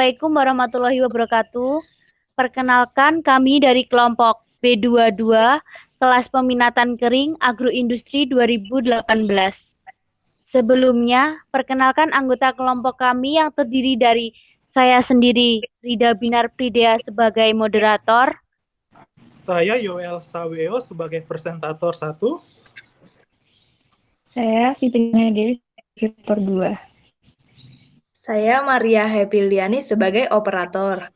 Assalamualaikum warahmatullahi wabarakatuh. Perkenalkan kami dari kelompok B22 kelas peminatan kering Agroindustri 2018. Sebelumnya, perkenalkan anggota kelompok kami yang terdiri dari saya sendiri, Rida Binar Pridea sebagai moderator. Saya Yoel Saweo sebagai presentator 1. Saya Fitriana Dewi sebagai 2. Saya Maria Hepiliani sebagai operator.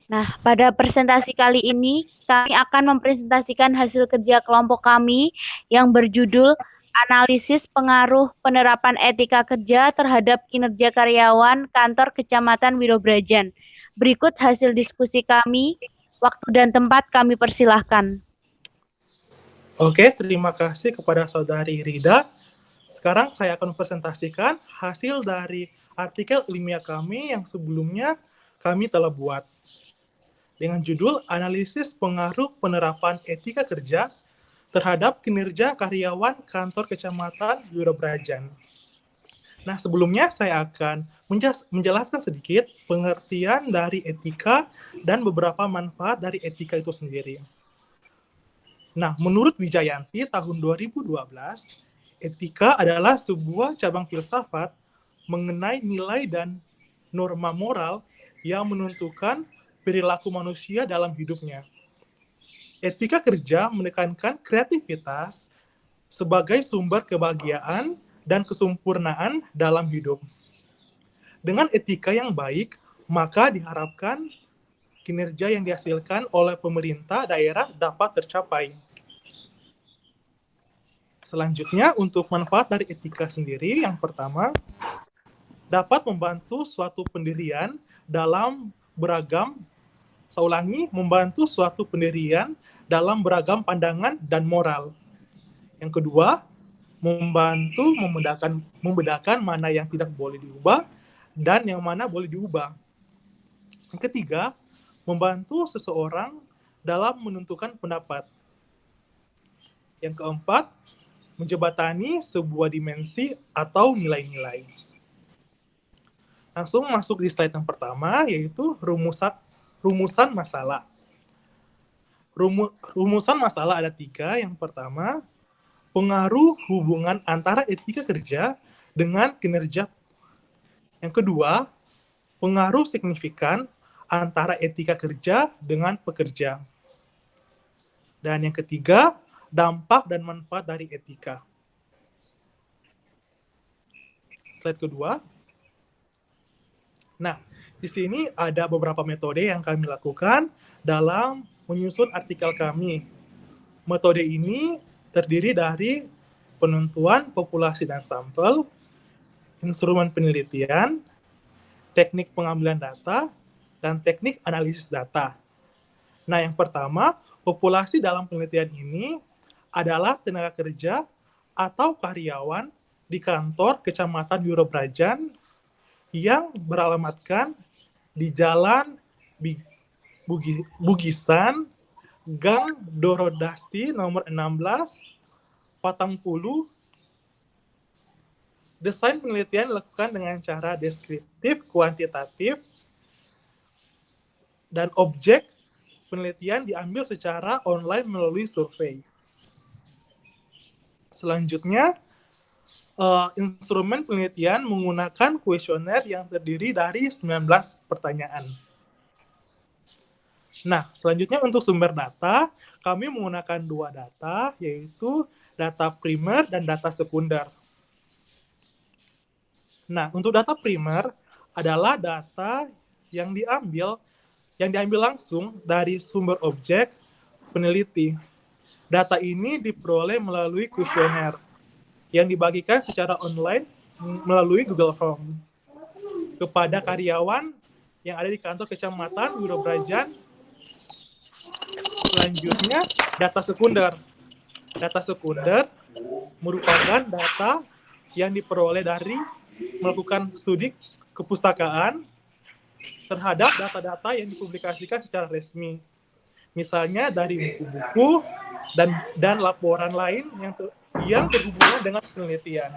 Nah, pada presentasi kali ini, kami akan mempresentasikan hasil kerja kelompok kami yang berjudul Analisis Pengaruh Penerapan Etika Kerja Terhadap Kinerja Karyawan Kantor Kecamatan Wirobrajan. Berikut hasil diskusi kami. Waktu dan tempat kami persilahkan. Oke, terima kasih kepada Saudari Rida. Sekarang saya akan presentasikan hasil dari artikel ilmiah kami yang sebelumnya kami telah buat. Dengan judul Analisis Pengaruh Penerapan Etika Kerja Terhadap Kinerja Karyawan Kantor Kecamatan Wirobrajan. Nah, sebelumnya saya akan menjelaskan sedikit pengertian dari etika dan beberapa manfaat dari etika itu sendiri. Nah, menurut Wijayanti tahun 2012, etika adalah sebuah cabang filsafat mengenai nilai dan norma moral yang menentukan perilaku manusia dalam hidupnya. Etika kerja menekankan kreativitas sebagai sumber kebahagiaan dan kesempurnaan dalam hidup. Dengan etika yang baik, maka diharapkan kinerja yang dihasilkan oleh pemerintah daerah dapat tercapai. Selanjutnya, untuk manfaat dari etika sendiri, yang pertama, dapat membantu suatu pendirian dalam beragam, membantu suatu pendirian dalam beragam pandangan dan moral. Yang kedua, membantu membedakan mana yang tidak boleh diubah dan yang mana boleh diubah. Yang ketiga, membantu seseorang dalam menentukan pendapat. Yang keempat, menjembatani sebuah dimensi atau nilai-nilai. Langsung masuk di slide yang pertama, yaitu rumusan masalah. Rumusan masalah ada 3. Yang pertama, pengaruh hubungan antara etika kerja dengan kinerja. Yang kedua, pengaruh signifikan antara etika kerja dengan pekerja. Dan yang ketiga, dampak dan manfaat dari etika. Slide kedua. Nah, di sini ada beberapa metode yang kami lakukan dalam menyusun artikel kami. Metode ini terdiri dari penentuan populasi dan sampel, instrumen penelitian, teknik pengambilan data, dan teknik analisis data. Nah, yang pertama, populasi dalam penelitian ini adalah tenaga kerja atau karyawan di kantor Kecamatan Wirobrajan yang beralamatkan di Jalan Bugisan, Gang Dorodasi nomor 16, Patangpulu. Desain penelitian dilakukan dengan cara deskriptif, kuantitatif, dan objek penelitian diambil secara online melalui survei. Selanjutnya, instrumen penelitian menggunakan kuesioner yang terdiri dari 19 pertanyaan. Nah, selanjutnya untuk sumber data, kami menggunakan 2 data, yaitu data primer dan data sekunder. Nah, untuk data primer adalah data yang diambil langsung dari sumber objek peneliti. Data ini diperoleh melalui kuesioner yang dibagikan secara online melalui Google Form kepada karyawan yang ada di kantor Kecamatan Wirobrajan. Selanjutnya, data sekunder. Data sekunder merupakan data yang diperoleh dari melakukan studi kepustakaan terhadap data-data yang dipublikasikan secara resmi. Misalnya dari buku-buku dan laporan lain yang berhubungan dengan penelitian.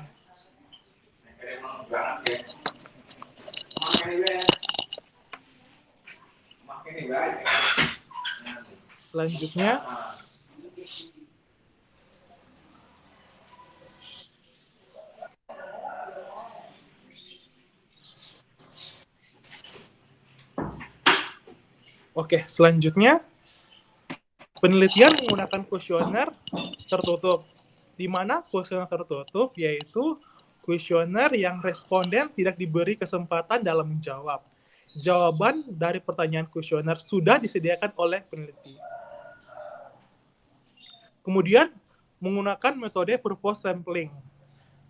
Selanjutnya, penelitian menggunakan kuesioner tertutup. Di mana kuesioner tertutup yaitu kuesioner yang responden tidak diberi kesempatan dalam menjawab. Jawaban dari pertanyaan kuesioner sudah disediakan oleh peneliti. Kemudian menggunakan metode purpose sampling.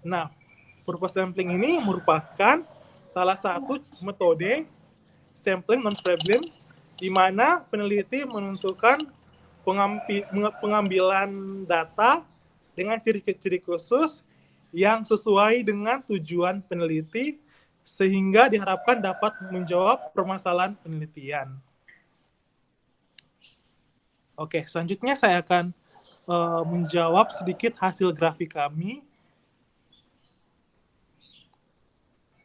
Nah, purpose sampling ini merupakan salah satu metode sampling non-problem di mana peneliti menentukan pengambilan data dengan ciri-ciri khusus yang sesuai dengan tujuan peneliti sehingga diharapkan dapat menjawab permasalahan penelitian. Oke, selanjutnya saya akan menjawab sedikit hasil grafik kami.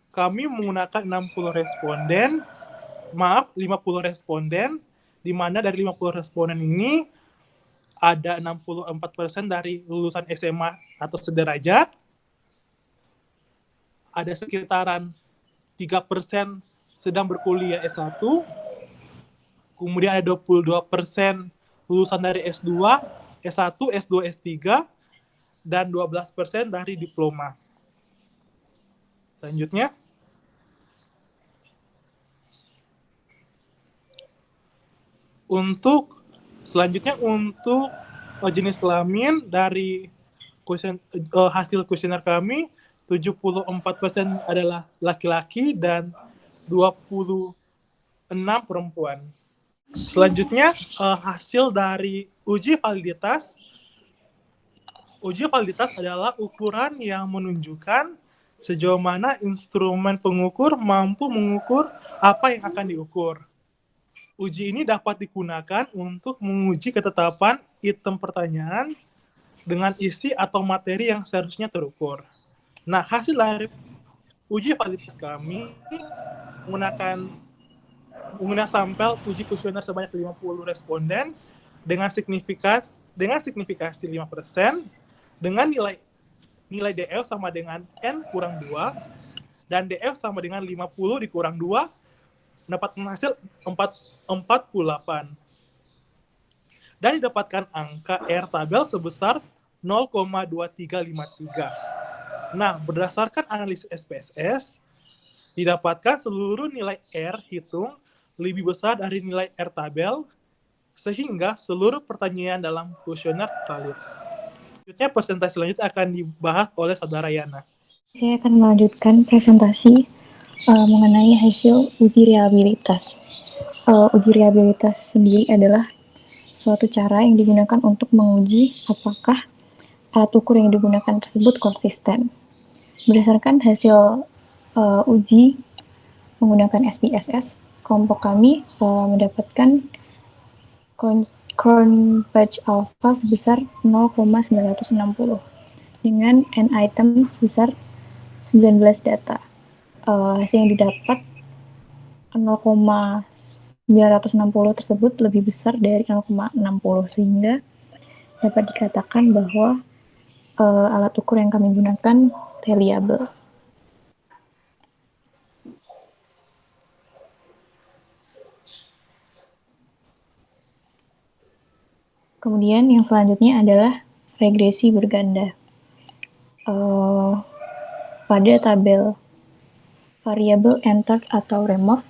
Kami menggunakan 50 responden, di mana dari 50 responden ini ada 64% dari lulusan SMA atau sederajat, ada sekitaran 3% sedang berkuliah S1, kemudian ada 22% lulusan dari S2, S1, S2, S3, dan 12% dari diploma. Selanjutnya, untuk jenis kelamin dari hasil kuesioner kami 74% adalah laki-laki dan 26 perempuan. Selanjutnya hasil dari uji validitas. Uji validitas adalah ukuran yang menunjukkan sejauh mana instrumen pengukur mampu mengukur apa yang akan diukur. Uji ini dapat digunakan untuk menguji ketetapan item pertanyaan dengan isi atau materi yang seharusnya terukur. Nah, hasil dari uji validitas kami menggunakan sampel uji kuesioner sebanyak 50 responden dengan signifikasi 5%, dengan nilai DF sama dengan N kurang 2, dan DF sama dengan 50 dikurang 2, mendapatkan hasil 48. Dan didapatkan angka R tabel sebesar 0,2353. Nah, berdasarkan analisis SPSS, didapatkan seluruh nilai R hitung lebih besar dari nilai R tabel, sehingga seluruh pertanyaan dalam kuesioner valid. Selanjutnya, presentasi selanjutnya akan dibahas oleh Saudara Yana. Saya akan melanjutkan presentasi mengenai hasil uji reliabilitas. Uji reliabilitas sendiri adalah suatu cara yang digunakan untuk menguji apakah alat ukur yang digunakan tersebut konsisten. Berdasarkan hasil uji menggunakan SPSS, kelompok kami mendapatkan Cronbach alpha sebesar 0,960 dengan n item sebesar 19 data. Hasil yang didapat 0,960 tersebut lebih besar dari 0,60 sehingga dapat dikatakan bahwa alat ukur yang kami gunakan reliable. Kemudian yang selanjutnya adalah regresi berganda. Pada tabel variabel entered atau remove,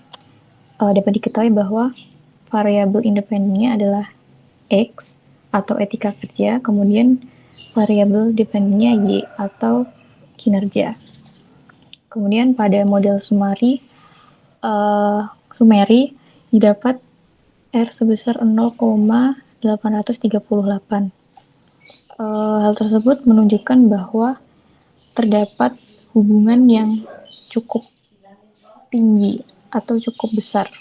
dapat diketahui bahwa variabel independennya adalah X atau etika kerja, kemudian variabel dependennya Y atau kinerja. Kemudian pada model summary didapat R sebesar 0,838. Hal tersebut menunjukkan bahwa terdapat hubungan yang cukup tinggi atau cukup besar.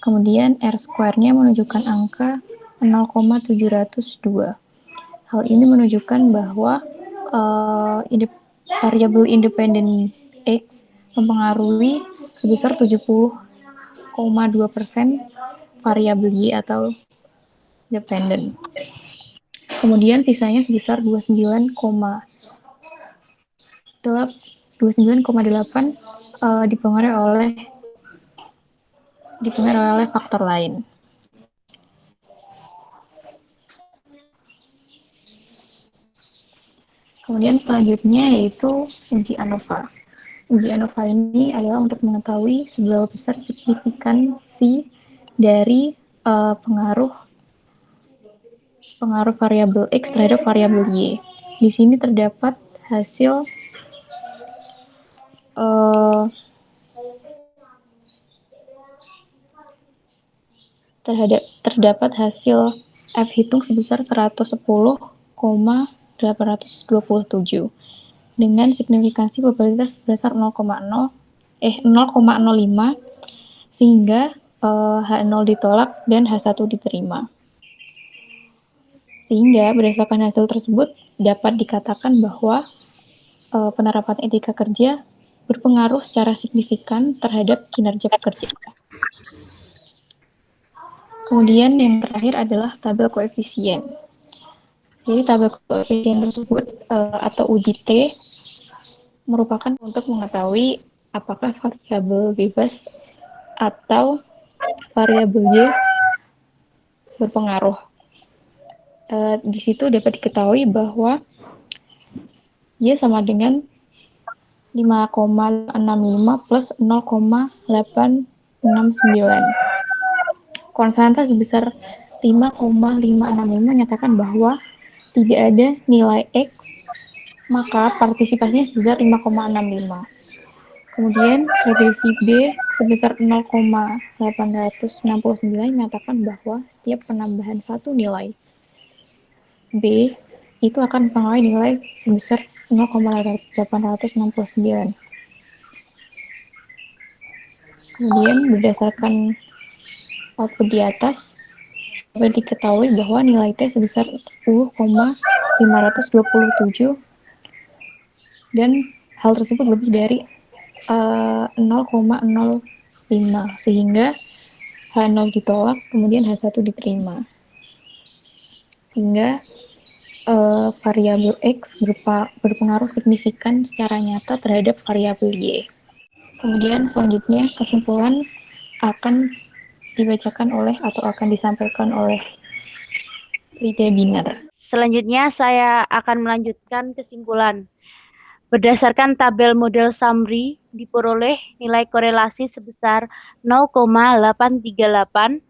Kemudian R square-nya menunjukkan angka 0,702. Hal ini menunjukkan bahwa variabel independen X mempengaruhi sebesar 70,2% variabel Y atau dependent. Kemudian sisanya sebesar 29,8 dipengaruhi oleh faktor lain. Kemudian selanjutnya yaitu uji ANOVA. Uji ANOVA ini adalah untuk mengetahui seberapa besar signifikansi dari pengaruh variabel X terhadap variabel Y. Di sini terdapat hasil terdapat hasil F hitung sebesar 110,827 dengan signifikansi probabilitas sebesar 0,05 sehingga H0 ditolak dan H1 diterima. Sehingga berdasarkan hasil tersebut dapat dikatakan bahwa penerapan etika kerja berpengaruh secara signifikan terhadap kinerja pekerja. Kemudian yang terakhir adalah tabel koefisien. Jadi tabel koefisien tersebut atau uji T merupakan untuk mengetahui apakah variabel bebas atau variabel Y berpengaruh. Di situ dapat diketahui bahwa Y sama dengan 5,65 plus 0,869. Konstanta sebesar 5,565 menyatakan bahwa tidak ada nilai X, maka partisipasinya sebesar 5,65. Kemudian regresi B sebesar 0,869 menyatakan bahwa setiap penambahan satu nilai B itu akan mempengaruhi nilai sebesar 0,869. Kemudian berdasarkan output di atas dapat diketahui bahwa nilai T sebesar 10,527 dan hal tersebut lebih dari 0,05 sehingga H0 ditolak kemudian H1 diterima. Sehingga variabel X berpengaruh signifikan secara nyata terhadap variabel Y. Kemudian selanjutnya kesimpulan akan dibacakan atau akan disampaikan oleh Rida Binar. Selanjutnya saya akan melanjutkan kesimpulan. Berdasarkan tabel model summary, diperoleh nilai korelasi sebesar 0,838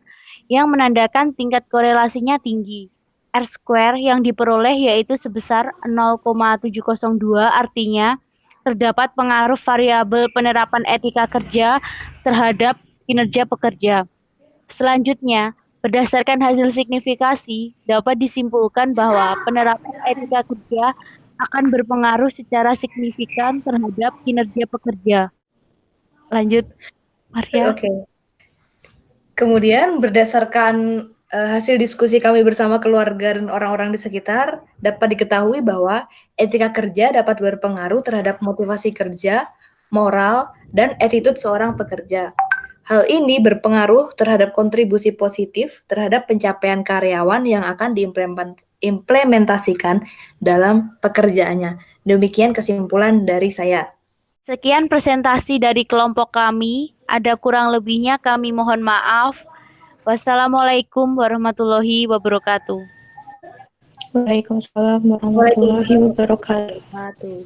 yang menandakan tingkat korelasinya tinggi. R-square yang diperoleh yaitu sebesar 0,702, artinya terdapat pengaruh variabel penerapan etika kerja terhadap kinerja pekerja. Selanjutnya, berdasarkan hasil signifikasi, dapat disimpulkan bahwa penerapan etika kerja akan berpengaruh secara signifikan terhadap kinerja pekerja. Lanjut, Maria. Oke. Kemudian berdasarkan hasil diskusi kami bersama keluarga dan orang-orang di sekitar, dapat diketahui bahwa etika kerja dapat berpengaruh terhadap motivasi kerja, moral, dan attitude seorang pekerja. Hal ini berpengaruh terhadap kontribusi positif terhadap pencapaian karyawan yang akan diimplementasikan dalam pekerjaannya. Demikian kesimpulan dari saya. Sekian presentasi dari kelompok kami. Ada kurang lebihnya kami mohon maaf. Wassalamualaikum warahmatullahi wabarakatuh. Waalaikumsalam warahmatullahi wabarakatuh.